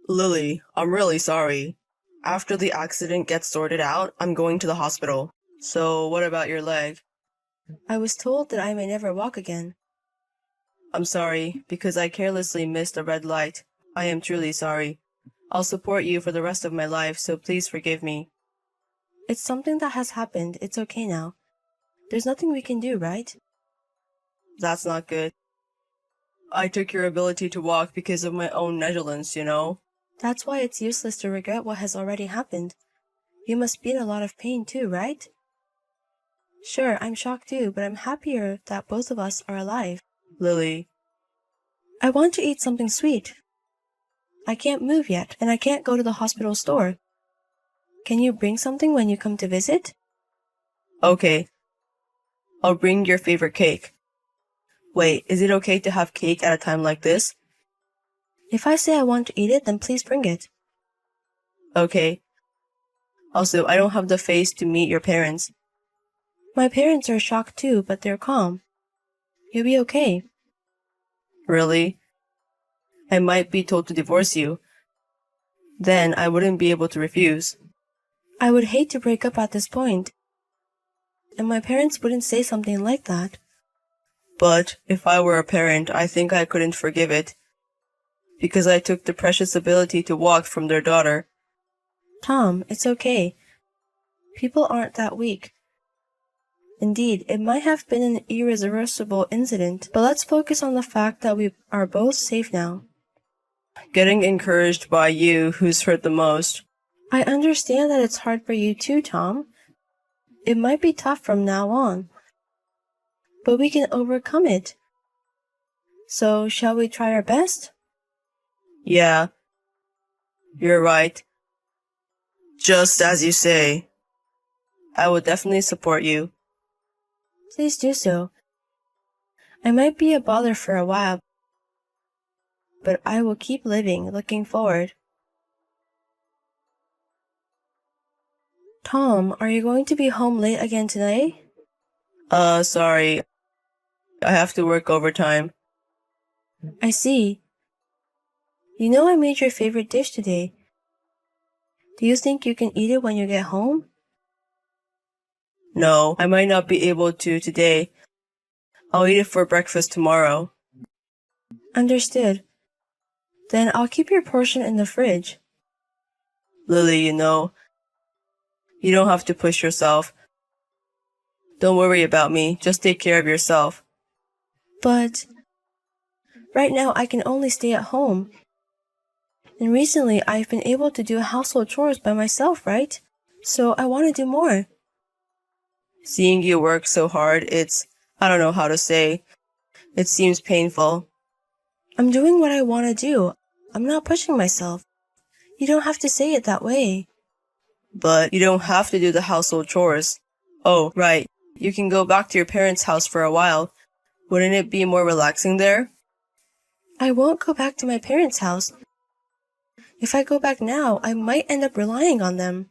Lily, I'm really sorry. After the accident gets sorted out, I'm going to the hospital. So, what about your leg? I was told that I may never walk again. I'm sorry, because I carelessly missed a red light. I am truly sorry. I'll support you for the rest of my life, so please forgive me. It's something that has happened. It's okay now. There's nothing we can do, right? That's not good. I took your ability to walk because of my own negligence, you know? That's why it's useless to regret what has already happened. You must be in a lot of pain too, right? Sure, I'm shocked too, but I'm happier that both of us are alive. Lily, I want to eat something sweet. I can't move yet, and I can't go to the hospital store. Can you bring something when you come to visit? okay. I'll bring your favorite cake. Wait, is it okay to have cake at a time like this? If I say I want to eat it, then please bring it. Okay. Also, I don't have the face to meet your parents. My parents are shocked too, but they're calm. You'll be okay. Really? I might be told to divorce you. Then I wouldn't be able to refuse. I would hate to break up at this point, and my parents wouldn't say something like that. But if I were a parent, I think I couldn't forgive it. Because I took the precious ability to walk from their daughter. Tom, it's okay. People aren't that weak. Indeed, it might have been an irreversible incident, but let's focus on the fact that we are both safe now. Getting encouraged by you who's hurt the most. I understand that it's hard for you too, Tom. It might be tough from now on, but we can overcome it. So, shall we try our best? Yeah. You're right. Just as you say. I will definitely support you. Please do so. I might be a bother for a while, but I will keep living, looking forward. Tom, are you going to be home late again today? Sorry. I have to work overtime. I see. You know I made your favorite dish today. Do you think you can eat it when you get home? No, I might not be able to today. I'll eat it for breakfast tomorrow. Understood. Then I'll keep your portion in the fridge. Lily, you know, you don't have to push yourself. Don't worry about me. Just take care of yourself. But right now I can only stay at home. And recently I've been able to do household chores by myself, right? So I want to do more. Seeing you work so hard, I don't know how to say. It seems painful. I'm doing what I want to do. I'm not pushing myself. You don't have to say it that way. But you don't have to do the household chores. Oh, right. You can go back to your parents' house for a while. Wouldn't it be more relaxing there? I won't go back to my parents' house. If I go back now, I might end up relying on them.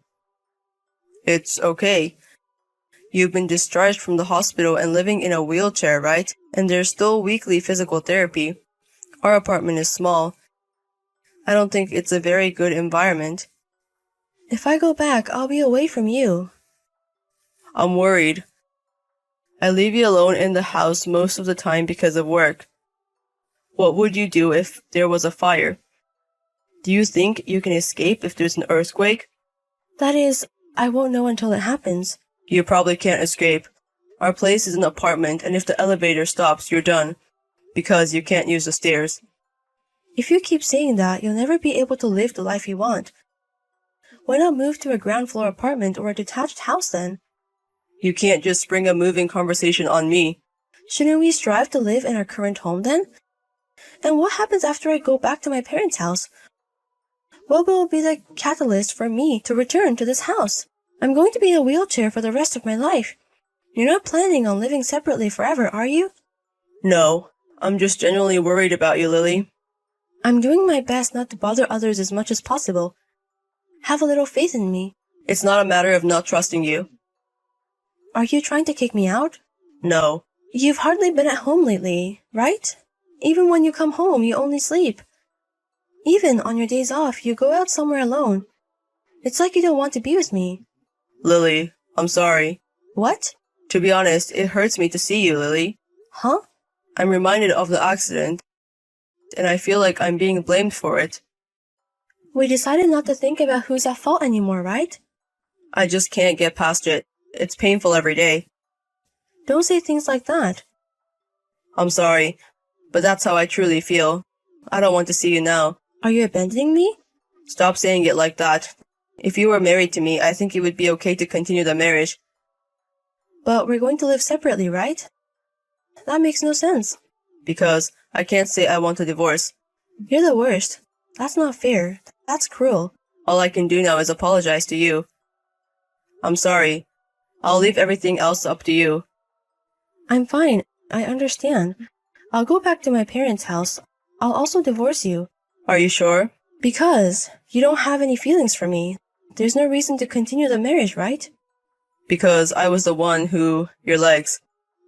It's okay. You've been discharged from the hospital and living in a wheelchair, right? And there's still weekly physical therapy. Our apartment is small. I don't think it's a very good environment. If I go back, I'll be away from you. I'm worried. I leave you alone in the house most of the time because of work. What would you do if there was a fire? Do you think you can escape if there's an earthquake? That is, I won't know until it happens. You probably can't escape. Our place is an apartment, and if the elevator stops, you're done. Because you can't use the stairs. If you keep saying that, you'll never be able to live the life you want. Why not move to a ground floor apartment or a detached house then? You can't just spring a moving conversation on me. Shouldn't we strive to live in our current home then? And what happens after I go back to my parents' house? What will be the catalyst for me to return to this house? I'm going to be in a wheelchair for the rest of my life. You're not planning on living separately forever, are you? No, I'm just genuinely worried about you, Lily. I'm doing my best not to bother others as much as possible. Have a little faith in me. It's not a matter of not trusting you. Are you trying to kick me out? No. You've hardly been at home lately, right? Even when you come home, you only sleep. Even on your days off, you go out somewhere alone. It's like you don't want to be with me. Lily, I'm sorry. What? To be honest, it hurts me to see you, Lily. Huh? I'm reminded of the accident, and I feel like I'm being blamed for it. We decided not to think about who's at fault anymore, right? I just can't get past it. It's painful every day. Don't say things like that. I'm sorry, but that's how I truly feel. I don't want to see you now. Are you abandoning me? Stop saying it like that. If you were married to me, I think it would be okay to continue the marriage. But we're going to live separately, right? That makes no sense. Because I can't say I want a divorce. You're the worst. That's not fair. That's cruel. All I can do now is apologize to you. I'm sorry. I'll leave everything else up to you. I'm fine. I understand. I'll go back to my parents' house. I'll also divorce you. Are you sure? Because you don't have any feelings for me. There's no reason to continue the marriage, right? Because I was the one who... your legs.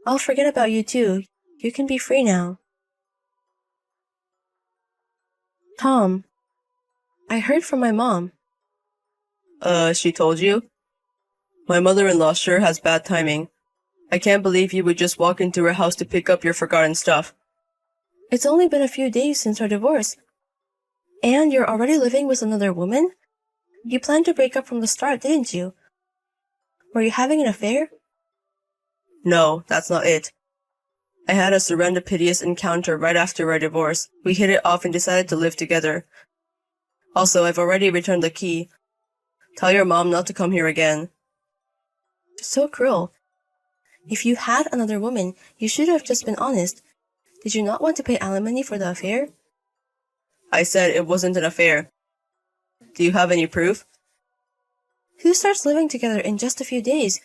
I'll forget about you too. You can be free now. Tom, I heard from my mom. She told you? My mother-in-law sure has bad timing. I can't believe you would just walk into her house to pick up your forgotten stuff. It's only been a few days since our divorce. And you're already living with another woman? You planned to break up from the start, didn't you? Were you having an affair? No, that's not it. I had a serendipitous encounter right after our divorce. We hit it off and decided to live together. Also, I've already returned the key. Tell your mom not to come here again. So cruel. If you had another woman, you should have just been honest. Did you not want to pay alimony for the affair? I said it wasn't an affair. Do you have any proof? Who starts living together in just a few days?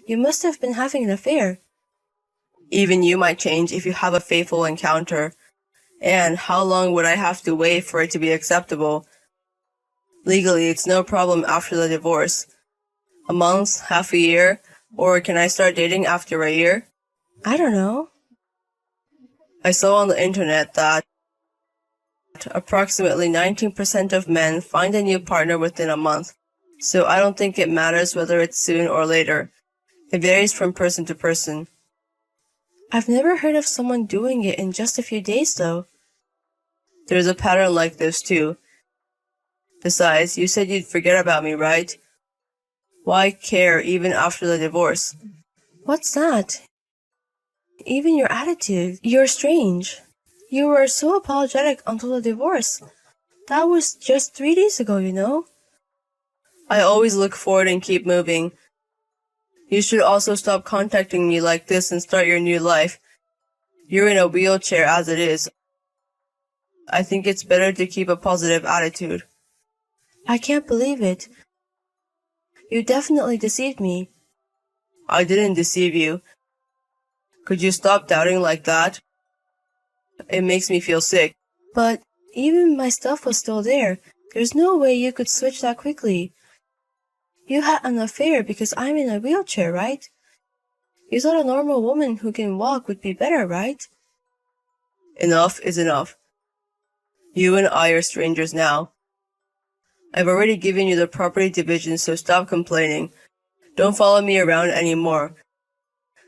You must have been having an affair. Even you might change if you have a faithful encounter. And how long would I have to wait for it to be acceptable? Legally, it's no problem after the divorce. A month, half a year, or can I start dating after a year? I don't know. I saw on the internet that approximately 19% of men find a new partner within a month. So I don't think it matters whether it's soon or later. It varies from person to person. I've never heard of someone doing it in just a few days, though. There's a pattern like this, too. Besides, you said you'd forget about me, right? Why care even after the divorce? What's that? Even your attitude. You're strange. You were so apologetic until the divorce. That was just 3 days ago, you know? I always look forward and keep moving. You should also stop contacting me like this and start your new life. You're in a wheelchair as it is. I think it's better to keep a positive attitude. I can't believe it. You definitely deceived me. I didn't deceive you. Could you stop doubting like that? It makes me feel sick. But even my stuff was still there. There's no way you could switch that quickly. You had an affair because I'm in a wheelchair, right? You thought a normal woman who can walk would be better, right? Enough is enough. You and I are strangers now. I've already given you the property division, so stop complaining. Don't follow me around anymore.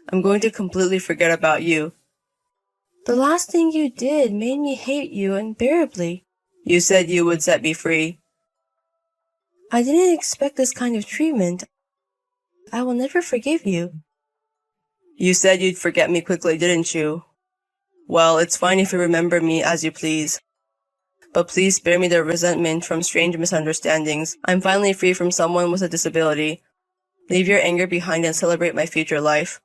I'm going to completely forget about you. The last thing you did made me hate you unbearably. You said you would set me free. I didn't expect this kind of treatment. I will never forgive you. You said you'd forget me quickly, didn't you? Well, it's fine if you remember me as you please. But please spare me the resentment from strange misunderstandings. I'm finally free from someone with a disability. Leave your anger behind and celebrate my future life.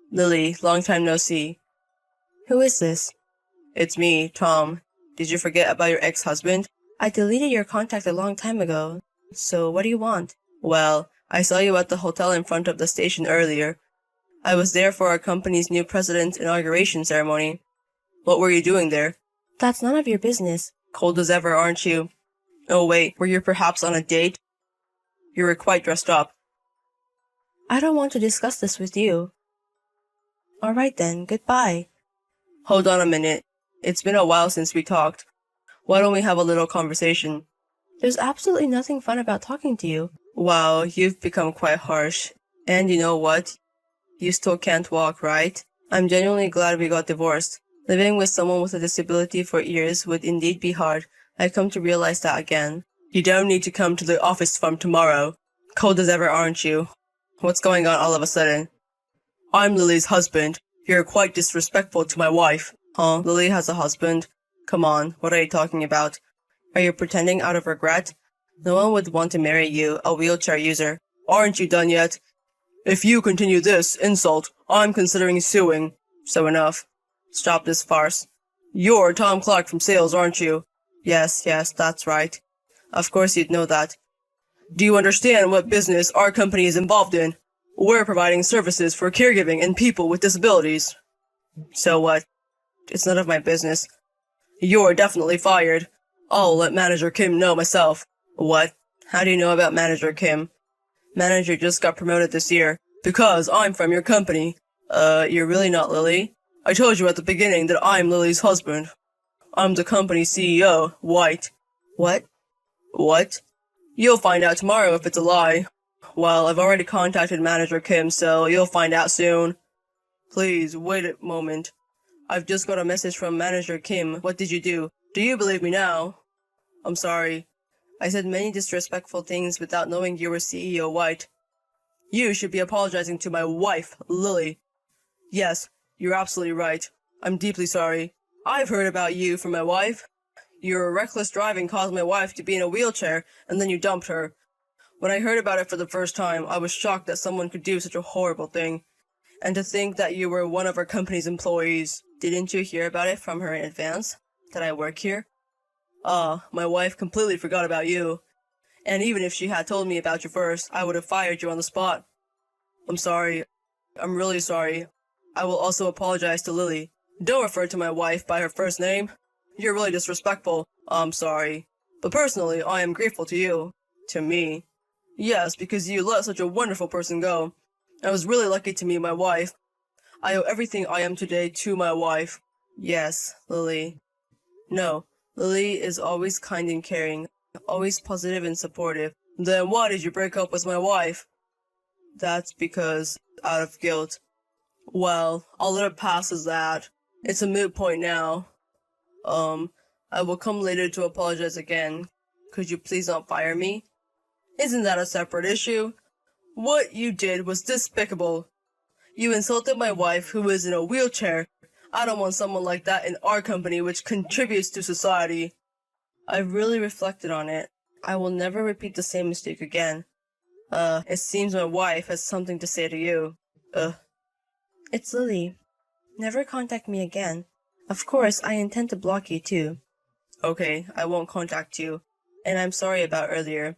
Lily, long time no see. Who is this? It's me, Tom. Did you forget about your ex-husband? I deleted your contact a long time ago. So what do you want? Well, I saw you at the hotel in front of the station earlier. I was there for our company's new president's inauguration ceremony. What were you doing there? That's none of your business. Cold as ever, aren't you? Oh wait, were you perhaps on a date? You were quite dressed up. I don't want to discuss this with you. Alright then, goodbye. Hold on a minute. It's been a while since we talked. Why don't we have a little conversation? There's absolutely nothing fun about talking to you. Wow, you've become quite harsh. And you know what? You still can't walk, right? I'm genuinely glad we got divorced. Living with someone with a disability for years would indeed be hard. I've come to realize that again. You don't need to come to the office from tomorrow. Cold as ever, aren't you? What's going on all of a sudden? I'm Lily's husband. You're quite disrespectful to my wife. Huh? Lily has a husband? Come on, what are you talking about? Are you pretending out of regret? No one would want to marry you, a wheelchair user. Aren't you done yet? If you continue this insult, I'm considering suing. So enough. Stop this farce. You're Tom Clark from sales, aren't you? Yes, that's right. Of course you'd know that. Do you understand what business our company is involved in? We're providing services for caregiving and people with disabilities. So what? It's none of my business. You're definitely fired. I'll let Manager Kim know myself. What? How do you know about Manager Kim? Manager just got promoted this year. Because I'm from your company. You're really not Lily? I told you at the beginning that I'm Lily's husband. I'm the company's CEO, White. What? What? You'll find out tomorrow if it's a lie. Well, I've already contacted Manager Kim, so you'll find out soon. Please, wait a moment. I've just got a message from Manager Kim. What did you do? Do you believe me now? I'm sorry. I said many disrespectful things without knowing you were CEO White. You should be apologizing to my wife, Lily. Yes, you're absolutely right. I'm deeply sorry. I've heard about you from my wife. Your reckless driving caused my wife to be in a wheelchair, and then you dumped her. When I heard about it for the first time, I was shocked that someone could do such a horrible thing. And to think that you were one of our company's employees. Didn't you hear about it from her in advance? That I work here? My wife completely forgot about you. And even if she had told me about you first, I would have fired you on the spot. I'm sorry. I'm really sorry. I will also apologize to Lily. Don't refer to my wife by her first name. You're really disrespectful. I'm sorry. But personally, I am grateful to you. To me. Yes, because you let such a wonderful person go. I was really lucky to meet my wife. I owe everything I am today to my wife. Yes, Lily. No, Lily is always kind and caring, always positive and supportive. Then why did you break up with my wife? That's because, out of guilt. Well, I'll let it pass as that. It's a moot point now. I will come later to apologize again. Could you please not fire me? Isn't that a separate issue? What you did was despicable. You insulted my wife, who is in a wheelchair. I don't want someone like that in our company, which contributes to society. I've really reflected on it. I will never repeat the same mistake again. It seems my wife has something to say to you. It's Lily. Never contact me again. Of course, I intend to block you too. Okay, I won't contact you. And I'm sorry about earlier.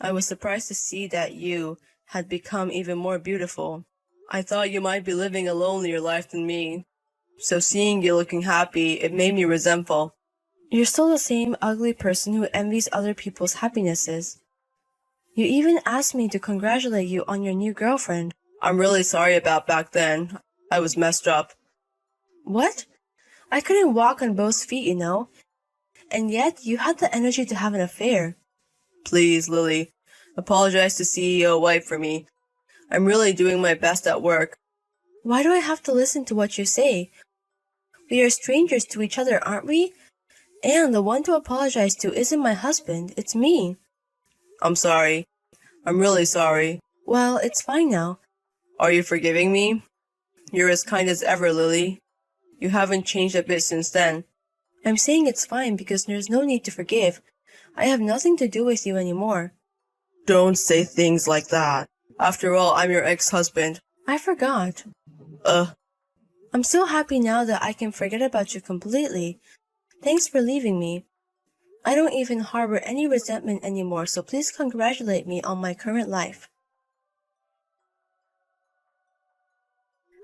I was surprised to see that you had become even more beautiful. I thought you might be living a lonelier life than me. So seeing you looking happy, it made me resentful. You're still the same ugly person who envies other people's happinesses. You even asked me to congratulate you on your new girlfriend. I'm really sorry about back then. I was messed up. What? I couldn't walk on both feet, you know. And yet, you had the energy to have an affair. Please, Lily. Apologize to CEO White for me. I'm really doing my best at work. Why do I have to listen to what you say? We are strangers to each other, aren't we? And the one to apologize to isn't my husband, it's me. I'm sorry. I'm really sorry. Well, it's fine now. Are you forgiving me? You're as kind as ever, Lily. You haven't changed a bit since then. I'm saying it's fine because there's no need to forgive. I have nothing to do with you anymore. Don't say things like that. After all, I'm your ex-husband. I forgot. I'm so happy now that I can forget about you completely. Thanks for leaving me. I don't even harbor any resentment anymore, so please congratulate me on my current life.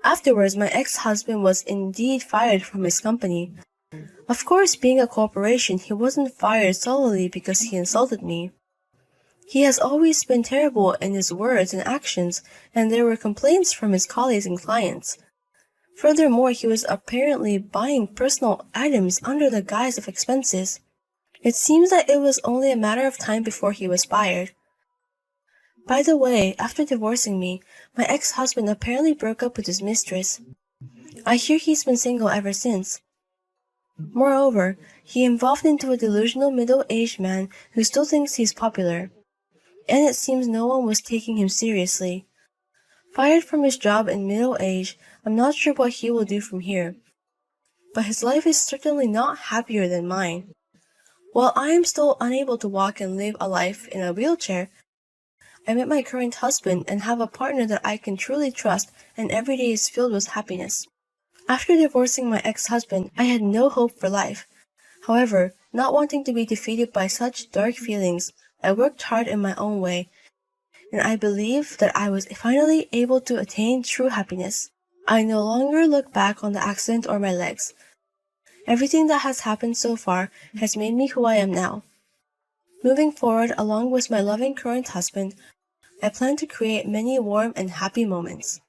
Afterwards, my ex-husband was indeed fired from his company. Of course, being a corporation, he wasn't fired solely because he insulted me. He has always been terrible in his words and actions, and there were complaints from his colleagues and clients. Furthermore, he was apparently buying personal items under the guise of expenses. It seems that it was only a matter of time before he was fired. By the way, after divorcing me, my ex-husband apparently broke up with his mistress. I hear he's been single ever since. Moreover, he evolved into a delusional middle-aged man who still thinks he's popular. And it seems no one was taking him seriously. Fired from his job in middle age, I'm not sure what he will do from here. But his life is certainly not happier than mine. While I am still unable to walk and live a life in a wheelchair, I met my current husband and have a partner that I can truly trust, and every day is filled with happiness. After divorcing my ex-husband, I had no hope for life. However, not wanting to be defeated by such dark feelings, I worked hard in my own way, and I believe that I was finally able to attain true happiness. I no longer look back on the accident or my legs. Everything that has happened so far has made me who I am now. Moving forward, along with my loving current husband, I plan to create many warm and happy moments.